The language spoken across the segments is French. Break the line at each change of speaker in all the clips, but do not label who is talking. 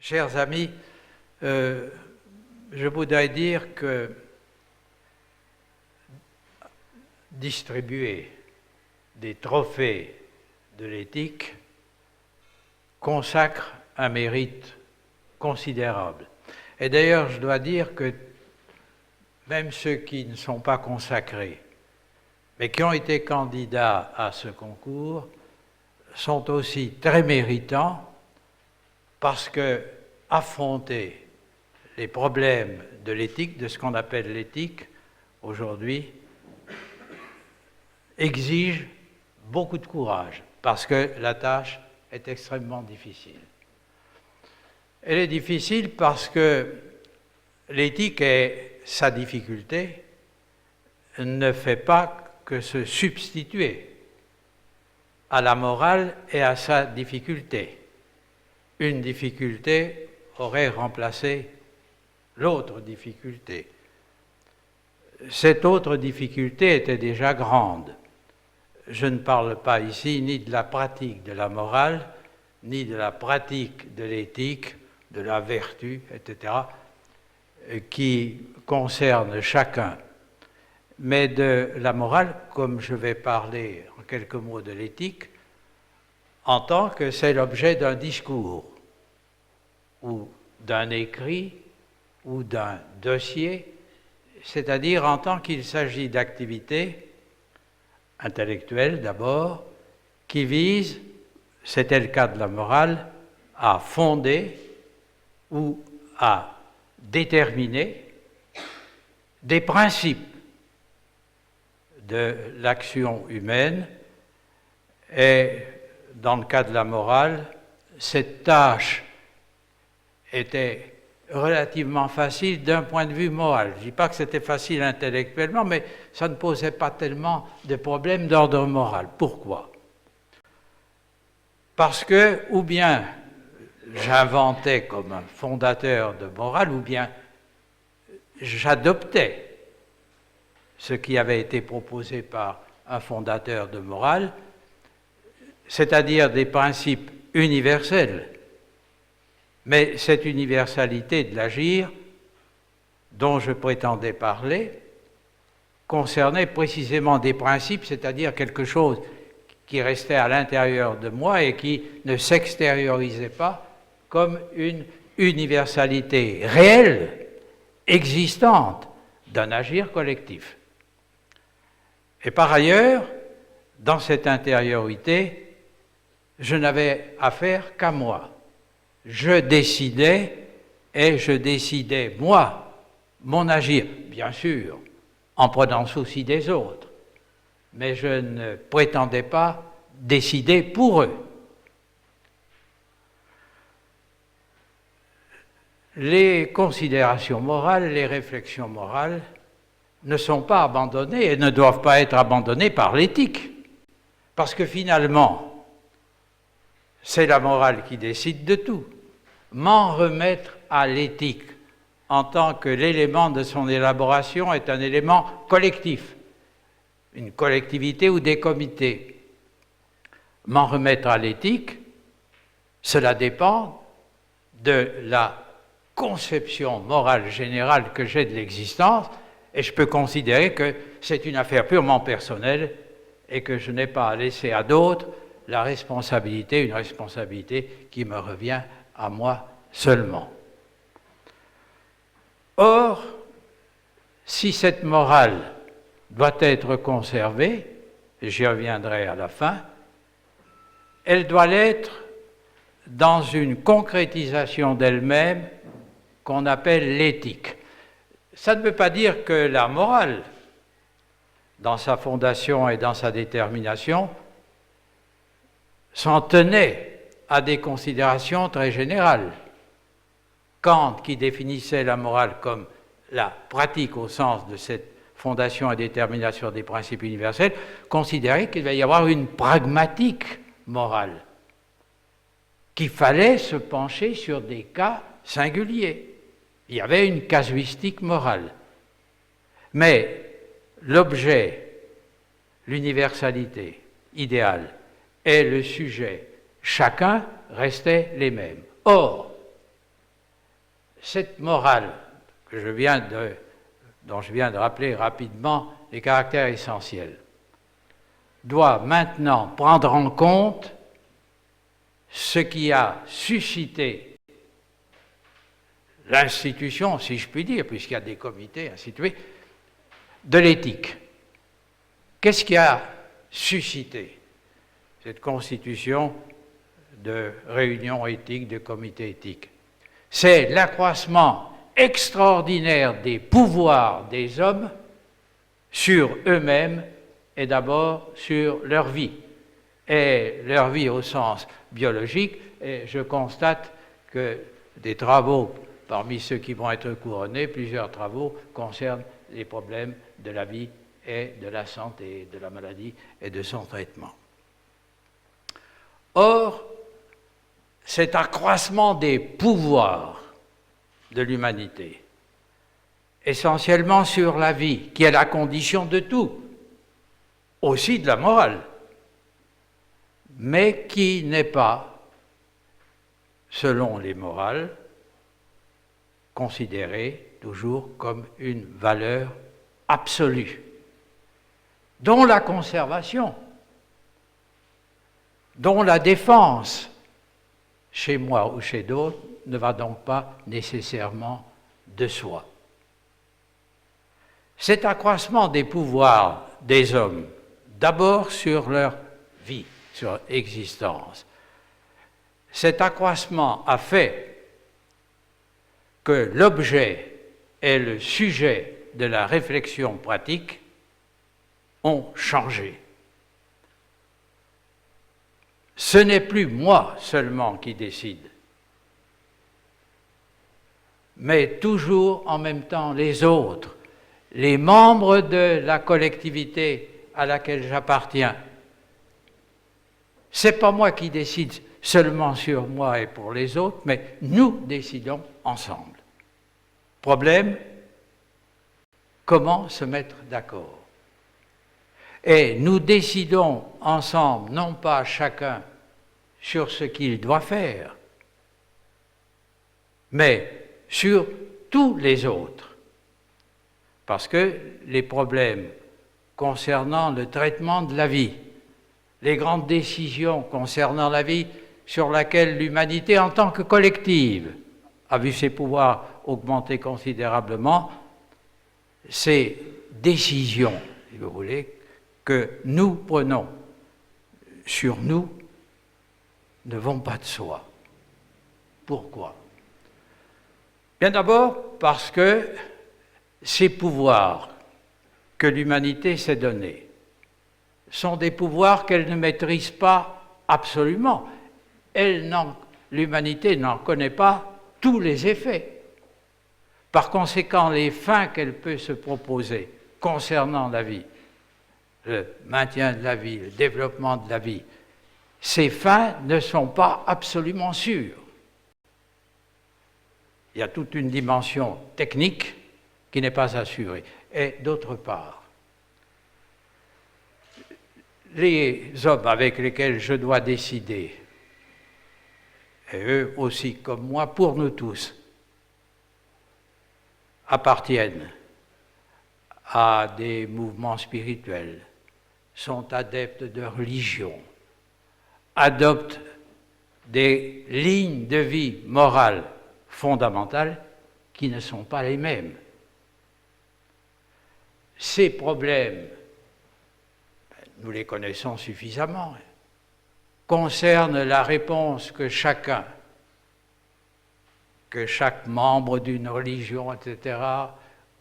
Chers amis, je voudrais dire que distribuer des trophées de l'éthique consacre un mérite considérable. Et d'ailleurs, je dois dire que même ceux qui ne sont pas consacrés, mais qui ont été candidats à ce concours, sont aussi très méritants parce que affronter les problèmes de l'éthique, de ce qu'on appelle l'éthique aujourd'hui, exige beaucoup de courage, parce que la tâche est extrêmement difficile. Elle est difficile parce que l'éthique et sa difficulté ne fait pas que se substituer à la morale et à sa difficulté. Une difficulté aurait remplacé l'autre difficulté. Cette autre difficulté était déjà grande. Je ne parle pas ici ni de la pratique de la morale, ni de la pratique de l'éthique, de la vertu, etc., qui concerne chacun, mais de la morale, comme je vais parler en quelques mots de l'éthique, en tant que c'est l'objet d'un discours, ou d'un écrit, ou d'un dossier, c'est-à-dire en tant qu'il s'agit d'activités intellectuelles d'abord, qui visent, c'était le cas de la morale, à fonder ou à déterminer des principes de l'action humaine. Et dans le cas de la morale, cette tâche était relativement facile d'un point de vue moral. Je ne dis pas que c'était facile intellectuellement, mais ça ne posait pas tellement de problèmes d'ordre moral. Pourquoi ? Parce que, ou bien j'inventais comme un fondateur de morale, ou bien j'adoptais ce qui avait été proposé par un fondateur de morale, c'est-à-dire des principes universels. Mais cette universalité de l'agir, dont je prétendais parler, concernait précisément des principes, c'est-à-dire quelque chose qui restait à l'intérieur de moi et qui ne s'extériorisait pas comme une universalité réelle, existante, d'un agir collectif. Et par ailleurs, dans cette intériorité, je n'avais affaire qu'à moi. Je décidais, et je décidais, moi, mon agir, bien sûr, en prenant souci des autres, mais je ne prétendais pas décider pour eux. Les considérations morales, les réflexions morales ne sont pas abandonnées et ne doivent pas être abandonnées par l'éthique, parce que finalement, c'est la morale qui décide de tout. M'en remettre à l'éthique en tant que l'élément de son élaboration est un élément collectif, une collectivité ou des comités. M'en remettre à l'éthique, cela dépend de la conception morale générale que j'ai de l'existence, et je peux considérer que c'est une affaire purement personnelle et que je n'ai pas à laisser à d'autres la responsabilité, une responsabilité qui me revient à moi seulement. Or, si cette morale doit être conservée, et j'y reviendrai à la fin, elle doit l'être dans une concrétisation d'elle-même qu'on appelle l'éthique. Ça ne veut pas dire que la morale, dans sa fondation et dans sa détermination, s'en tenait à des considérations très générales. Kant, qui définissait la morale comme la pratique au sens de cette fondation et détermination des principes universels, considérait qu'il va y avoir une pragmatique morale, qu'il fallait se pencher sur des cas singuliers. Il y avait une casuistique morale. Mais l'objet, l'universalité idéale et le sujet, chacun restaient les mêmes. Or, cette morale dont je viens de rappeler rapidement les caractères essentiels, doit maintenant prendre en compte ce qui a suscité l'institution, si je puis dire, puisqu'il y a des comités institués, de l'éthique. Qu'est-ce qui a suscité cette constitution de réunions éthiques, de comités éthiques? C'est l'accroissement extraordinaire des pouvoirs des hommes sur eux-mêmes et d'abord sur leur vie. Et leur vie au sens biologique, et je constate que des travaux, parmi ceux qui vont être couronnés, plusieurs travaux concernent les problèmes de la vie et de la santé, de la maladie et de son traitement. Or, cet accroissement des pouvoirs de l'humanité, essentiellement sur la vie, qui est la condition de tout, aussi de la morale, mais qui n'est pas, selon les morales, considérée toujours comme une valeur absolue, dont la conservation, dont la défense, chez moi ou chez d'autres, ne va donc pas nécessairement de soi. Cet accroissement des pouvoirs des hommes, d'abord sur leur vie, sur leur existence, cet accroissement a fait que l'objet et le sujet de la réflexion pratique ont changé. Ce n'est plus moi seulement qui décide, mais toujours en même temps les autres, les membres de la collectivité à laquelle j'appartiens. Ce n'est pas moi qui décide seulement sur moi et pour les autres, mais nous décidons ensemble. Problème, comment se mettre d'accord? Et nous décidons ensemble, non pas chacun sur ce qu'il doit faire, mais sur tous les autres. Parce que les problèmes concernant le traitement de la vie, les grandes décisions concernant la vie sur laquelle l'humanité en tant que collective a vu ses pouvoirs augmenter considérablement, ces décisions, si vous voulez, que nous prenons sur nous ne vont pas de soi. Pourquoi? Bien d'abord parce que ces pouvoirs que l'humanité s'est donnés sont des pouvoirs qu'elle ne maîtrise pas absolument. L'humanité n'en connaît pas tous les effets. Par conséquent, les fins qu'elle peut se proposer concernant la vie, le maintien de la vie, le développement de la vie, ces fins ne sont pas absolument sûres. Il y a toute une dimension technique qui n'est pas assurée. Et d'autre part, les hommes avec lesquels je dois décider, et eux aussi comme moi, pour nous tous, appartiennent à des mouvements spirituels, sont adeptes de religion, adoptent des lignes de vie morales fondamentales qui ne sont pas les mêmes. Ces problèmes, nous les connaissons suffisamment, concernent la réponse que chaque membre d'une religion, etc.,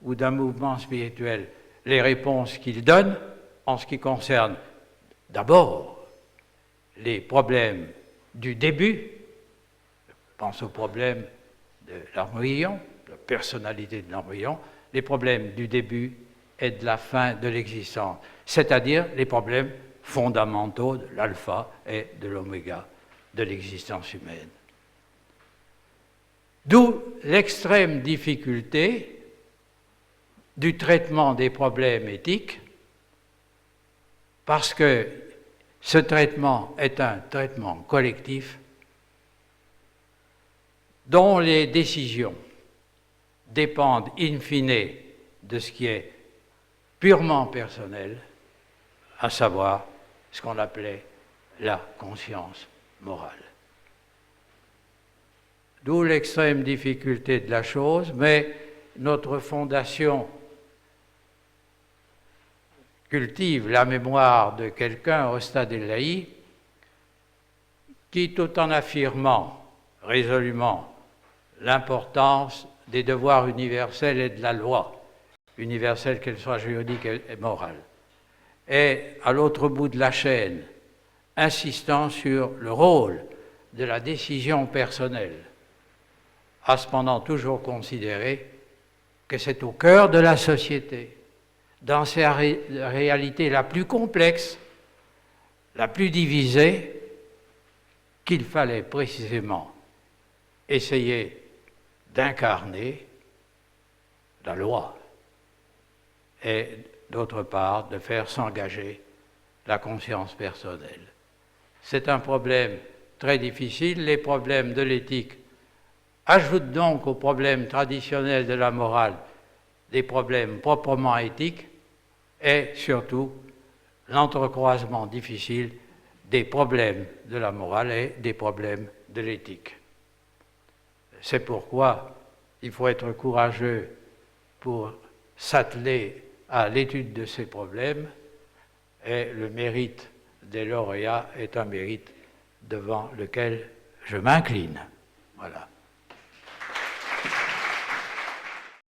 ou d'un mouvement spirituel, les réponses qu'il donne en ce qui concerne d'abord les problèmes du début, je pense aux problèmes de l'embryon, de la personnalité de l'embryon, les problèmes du début et de la fin de l'existence, c'est-à-dire les problèmes fondamentaux de l'alpha et de l'oméga de l'existence humaine. D'où l'extrême difficulté du traitement des problèmes éthiques, parce que ce traitement est un traitement collectif dont les décisions dépendent in fine de ce qui est purement personnel, à savoir ce qu'on appelait la conscience morale. D'où l'extrême difficulté de la chose, mais notre fondation cultive la mémoire de quelqu'un, Ostad El-Lahi, qui, tout en affirmant résolument l'importance des devoirs universels et de la loi, universelle qu'elle soit juridique et morale, est à l'autre bout de la chaîne, insistant sur le rôle de la décision personnelle, a cependant toujours considéré que c'est au cœur de la société, dans sa réalité la plus complexe, la plus divisée, qu'il fallait précisément essayer d'incarner la loi et, d'autre part, de faire s'engager la conscience personnelle. C'est un problème très difficile. Les problèmes de l'éthique ajoutent donc aux problèmes traditionnels de la morale des problèmes proprement éthiques et surtout l'entrecroisement difficile des problèmes de la morale et des problèmes de l'éthique. C'est pourquoi il faut être courageux pour s'atteler à l'étude de ces problèmes, et le mérite des lauréats est un mérite devant lequel je m'incline. Voilà.